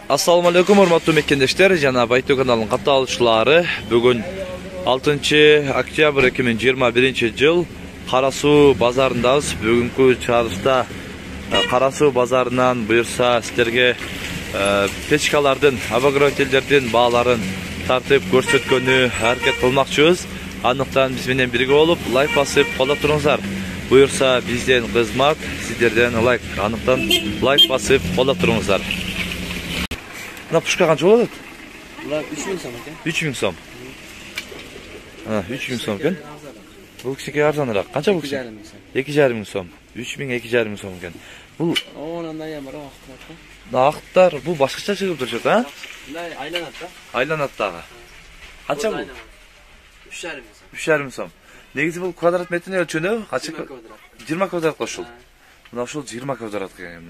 Assalamu alaikum hormatly mekendештер, жана Baytu kanalının katılışçıları. Bugün 6 oktyabr 2021 yıl Karasu bazarındayız. Bugünkü çağrışta Karasu bazarından buyursa sizlerge peçkalardan, abagrotellerden bağların tartıp görsetkönü hareket kılmakçıyız. Anlıktan biz menen birge olup like basıp kola turunuzlar. Buyursa bizden kızmak, sizlerden like. Anlıktan like basıp kola turunuzlar. Buna puşka kança oladı? Bunlar 3000 som ekan. 3000 som. Ha, 3000 som ekan. Bu kişiye arzanırak. Kança bu kişi? 2,5 som. 3000 2,5 som ekan. Bu ondan yan var vaqtlarda. Naqtlar bu başkaça çıkıp duracak ha? Bunlar aylanatda. Aylanatdağı. Kança bu? 3,5 som. 3,5 som. Negisi bu kvadrat metrini ölçünü kaçı? 20 kvadrat koşul. Buna şol 20 kvadrat ekan.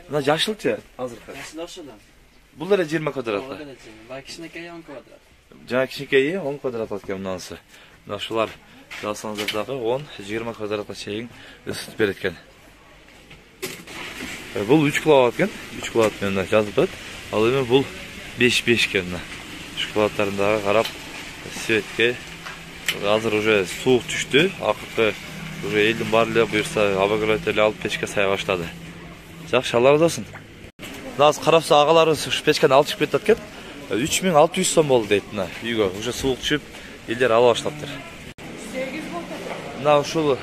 Buna yaşılça hazırka. Yaşıl. Bunlar 20 kvadratlı. Bak kişineki 10 kvadrat. Жаңа кичинекейи 10 квадрат аткен мынанысы. Мына шулар жалсаңыздардагы 10-20 квадратка чейин ысытып берет экен. Бул 3 киловатт экен. 3 киловатт менен жазып атат. Ал эми бул 5 экен. 3 киловаттарындагы карап светке азыр уже суук түштү. Акыркы уже элдин баары эле буюрса обогреватель алып печке сая баштады. Жакшы, алар разы болсун. Нас карапса агаларыбыз ушу печкени алып чыгып кетет экен. 3600 som болду дейт мына үйгө. Уже суук түшүп, элдер ала баштаптыр. 8 болду. Мына ушул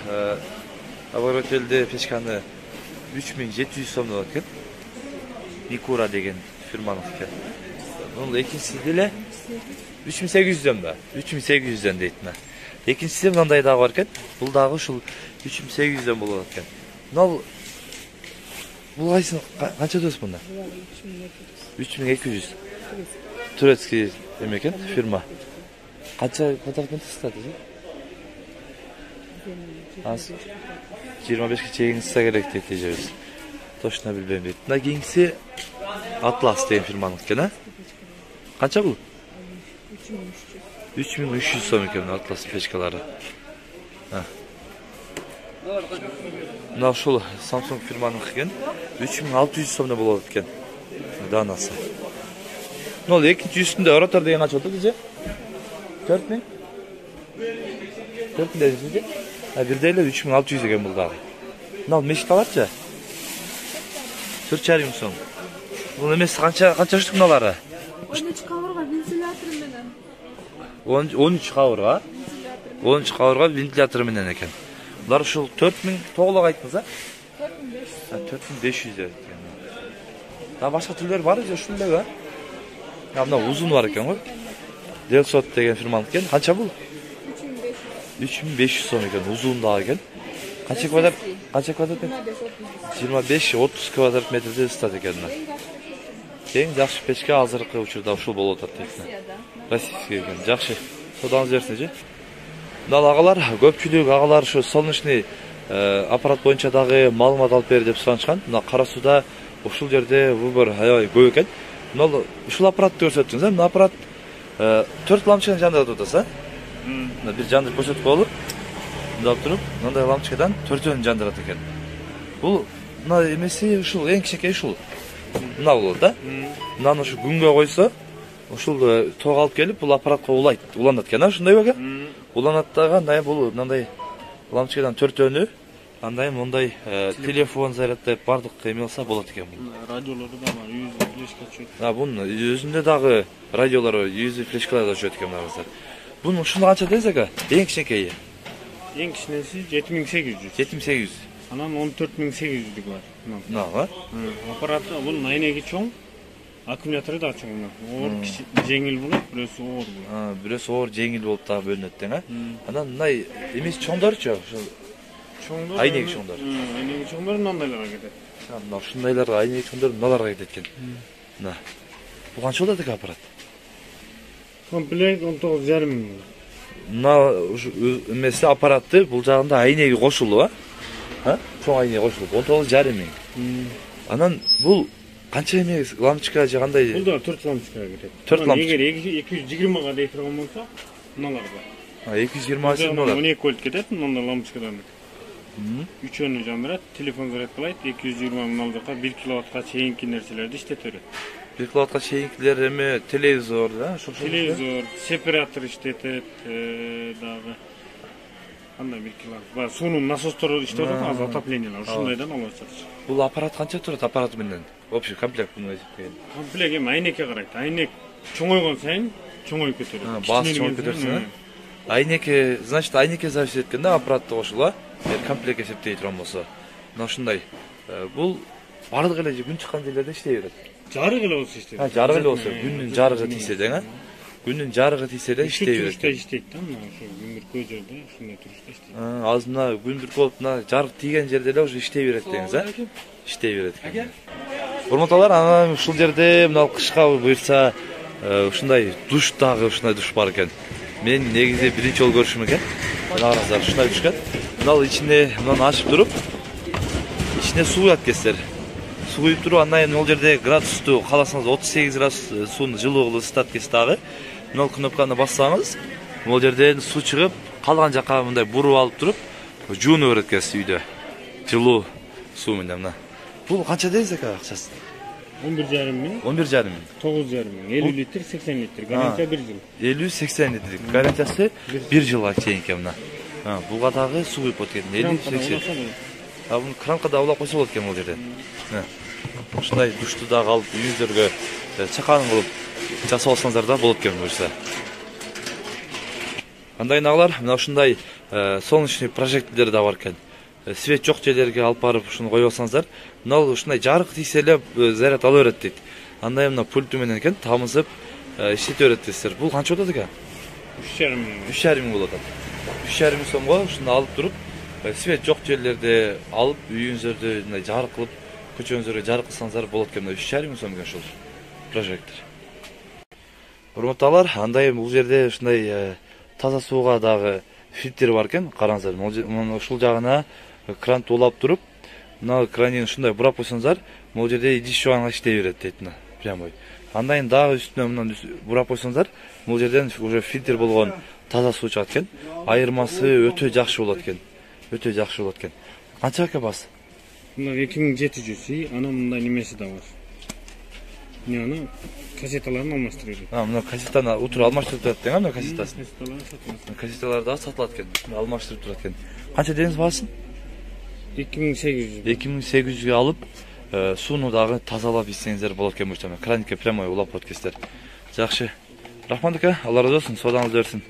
обогревательди печканы 3700 som болот экен. Микура деген фирманын экен. Бул экинчиси деле 3800дөн ба? 3800дөн дейт мына. Экинчиси мындай дагы бар экен. Бул дагы ушул 3800дөн болот экен. Мына бул кайсы канча төс мында? 3200. Турецкий emeкен firma. Kança kvadraт метр сатады? Az 25 чейин сатса керек дейт эжебиз. Точно билбейм дейт. Мына кийинкиси Atlas деген фирманын экен, а? Канча бул? 3300 сом экен Atlas печкалары. Мына ушул Samsung фирманын экен. 3600 сомдо болот экен. Данасы. Нол экинчи үстүндө ротор деген канча болду же? 4000? 4000 дедиңиз же? Бирде эле 3600 экен бул дагы. Мына мешит аларчы? 4,5 сом. Бул эмес канча үстү мыналары? 13 кабырга вентилятор менен. 13 кабырга? 13 кабырга вентилятор менен экен. Булар ушул 4000 тоголок айттыңыз, а? 4500 экен. Да башка түрлөр бар же ушундай ба? Мына uzun var eкен ғой. Delsot деген фирманын экен. Канча бул? 3500 сом экен, uzun дагы экен. Канча квадрат метр? 25-30 квадрат метрде ысытат экен. Эң жакшы печке азыркы учурда ушул болуп атат дейт. Российский экен. Жакшы. Содаңыз берсин же. Мына агалар, көпчүлүк агалар ушу солнечный аппарат боюнча дагы маалымат алып бер деп суранышкан. Мына Карасуда ушул жерде выбор аябай көп экен. Мына ушул аппаратты көрсөттүңүз, а? Мына аппарат 4 лампочканы жандырып атасыз, а? Мына бир жандырып көрсөтүп коелу. Мындай туруп, мындай лампочкадан 4-өн жандырат экен. Бул мына эмеси ушул эң кичинекей ушул. Мына болот, да? Мынаны ушу күнгө койсо, ушул ток алып келип, бул аппаратка уланат экен, а? Ушундай беке? Уланат дагы андай бул мындай лампочкадан 4-өнү андай мындай телефон заряддап бардык эмелса болот экен бул. Радиолорду да бар, USB флешка чөйт. Бунун өзүндө дагы радиолор, USB флешкалар да чөйт экен мына. Бунун ушуну канча дейсиз ака? Эң кичинекейи. Эң кичинеси 7800. 7800. Анан 14800 бар. Мына, аппараты бул айнеги чоң, аккумулятору да чоң. Оор жеңил болот, бирөөсү оор болот. Бирөөсү оор жеңил болуп дагы бөлүнөт тең, а? Анан мындай эмес чоңдорчу, ошо чоңдор. Айнеги чоңдор. Айнеги чоңдор мындайларга кетет. Мына ушундайларга айнеги чоңдор мыналарга кетет экен. Мына. Бул канча болот экен аппарат? Комплект 19,5 миң. Мына эмеси аппаратты бул жагында айнеги кошулуп, а? Чоң айнеги кошулуп 19,5 миң. Анан бул канча эме лампочка же кандай? Бул да 4 лампочкага кетет. 4 лампочка. Эгер 220га дей турган болсо, мыналар бар. 220 мыналар. 12 вольт кетет, мындай лампочкадан. 3-өнү жандырат, телефон зарядкалайт, 220 мыналдыкка 1 киловаттка чейинки нерселерди иштете берет. 1 киловаттка чейинкилер эми телевизор, да, ошол. Телевизор, сепаратор иштетет, дагы. Андай 1 киловатт. Бар суунун насостору иштеп атат, азыр отоплениялар ушундайдан алып жатыр. Бул аппарат канча турат аппарат менен? Общий комплект буну эсептеген. Комплект эми айнекке карайт. Айнек чоңойгон сайын чоңоюп кетет. Баасы чоңоюп кетет. Айнеке, значит, айнеке зависит эткен да аппаратты кошула. Комплект эсептей турган болсо. Мына ушундай. Бул бардык эле күн чыккан жерлерде иштей берет. Жарык эле болсо иштейт. Жарык эле болсо, күндүн жарыгы тийсе да, күндүн жарыгы тийсе да иштей берет. Турушта иштейт да, мына ошо күндүркөө жерде ушундай турушта иштейт. Азыр мына күндүркөө болуп мына жарык тийген жерде эле уже иштей берет деңиз, а? Иштей берет. Урматтуулар, анан ушул жерде мына кышка буйрса ушундай душ дагы ушундай душ бар экен. Мен негизи биринчи жолу көрүшүм экен. Мына караңыздар, ушундай душ экен. Мына ичине мынаны ачып туруп, ичине суу куят экенсиздер. Суу куюп туруп, андан кийин ол жерде градусту кааласаңыз 38 градус сууну жылуу кылып ысытат экенсиз дагы. Мына кнопканы бассаңыз, ол жерден суу чыгып, калган жакка мындай буруп алып туруп, жуунуп берет экенсиз үйдө. Жылуу суу менен мына. Бул канча дейсиз экен акчасы? 11,5 миң. 11,5 миң. 9,5 миң. 50 литр, 80 литр. Гарантия 1 жыл. 50-80 литр. Гарантиясы 1 жылга чейинки мына. Буга дагы суу куюп экен. 50-80. Бул кранка да улап койсо болот экен бул жерде. Ушундай душту дагы алып үйүңүздөргө чакан кылып жасап алсаңыздар да болот экен буюрса. Андай нагалар, мына ушундай солнечный прожекторлор да бар экен. Свет жок жерлерге алып барып ушуну коюп алсаңыздар, мына ушундай жарык тийсе эле заряд ала берет дейт. Андай мына пульту менен экен тамызып иштете берет дейсиздер. Бул канча болот экен? 3,5 миң. 3,5 миң болот. 3,5 миң сомго ушуну алып туруп, свет жок жерлерде алып үйүңүздөрдү мындай жарык кылып, көчөңүздөргө жарык кылсаңыздар болот экен. 3,5 миң сом экен ушул прожектор. Урматтуулар, андай бул жерде ушундай таза сууга дагы фильтр бар экен. Караңыздар, ушул жагына кранды улап туруп, мына кранын ушундай бурап койсоңуздар, бул жерде идиш жуганга иштей берет дейт мына, прямой. Андан кийин дагы үстүнө мындан бурап койсоңуздар, бул жерден уже фильтр болгон таза суу чыгат экен. Айырмасы өтө жакшы болот экен. Өтө жакшы болот экен. Канча экен баасы? Мына 2700, анан мындай немеси да бар. Мына кассеталарын алмаштырып берет. Мына кассетаны утур алмаштырып турат экен, мына кассетасын. Кассеталар сатылат. Кассеталар да сатылат экен. Алмаштырып турат экен. Канча деңиз баасын? 2800. 2800ге алып, сууну дагы тазалап ичсеңиздер болот экен буюрса. Краникке прямой улап коет экенсиздер. Жакшы. Рахмат ака, Алла разы болсун, соодаңыз берсин.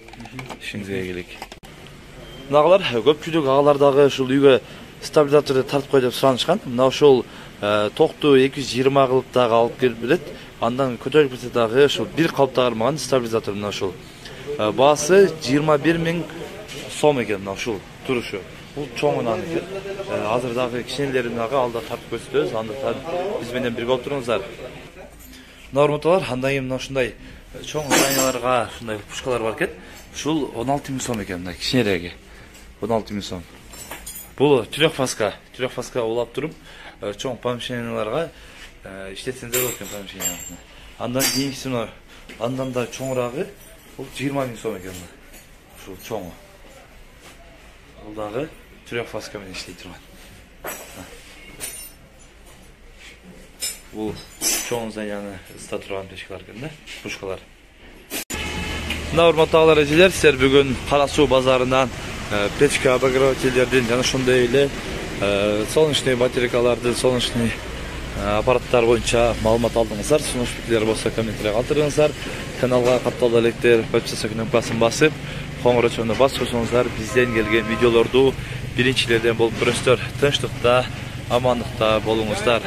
Ишиңизге ийгилик. Мынагалар көпчүлүк агалар дагы ушул үйгө стабилизаторду тартып кой деп суранышкан. Мына ушул токту 220 кылып дагы алып келип берет. Андан көтөрүп кетсе дагы ушул бир калыпта кармаган стабилизатор мына ушул. Баасы 21 миң сом экен мына ушул турушу. Бул чоңунан экен. Азыр дагы кичинелерин дагы алда тартып көрсөтөбүз. Андыктан биз менен бирге болуп туруңуздар. Норматалар, андан кийин мына ушундай чоң зданияларга ушундай пушкалар бар экен. Ушул 16 миң сом экен мына кичинереги. 16 миң сом. Бул трехфаска улап туруп, чоң помещенияларга иштетсеңиздер болот экен помещенияны. Андан кийинкиси мына андан да чоңурагы бул 20 миң сом экен мына. Ушул чоңу. Бул дагы трехфаска менен иштей турган. Бул чоң зданияны ысыта турган печкалар экен да, пушкалар. Мына урматтуу эжелер, силер бүгүн Кара Суу базарынан печка обогревательдердин жана ошондой эле солнечный батарейкалардын, солнечный аппараттар боюнча маалымат алдыңыздар. Сунуш пикирлер болсо комментарийге калтырыңыздар. Каналга катталып электер подписка кнопкасын басып, коңгурочону басып койсоңуздар, бизден келген видеолорду биринчилерден болуп көрөсүздөр. Тынчтыкта, амандыкта болуңуздар.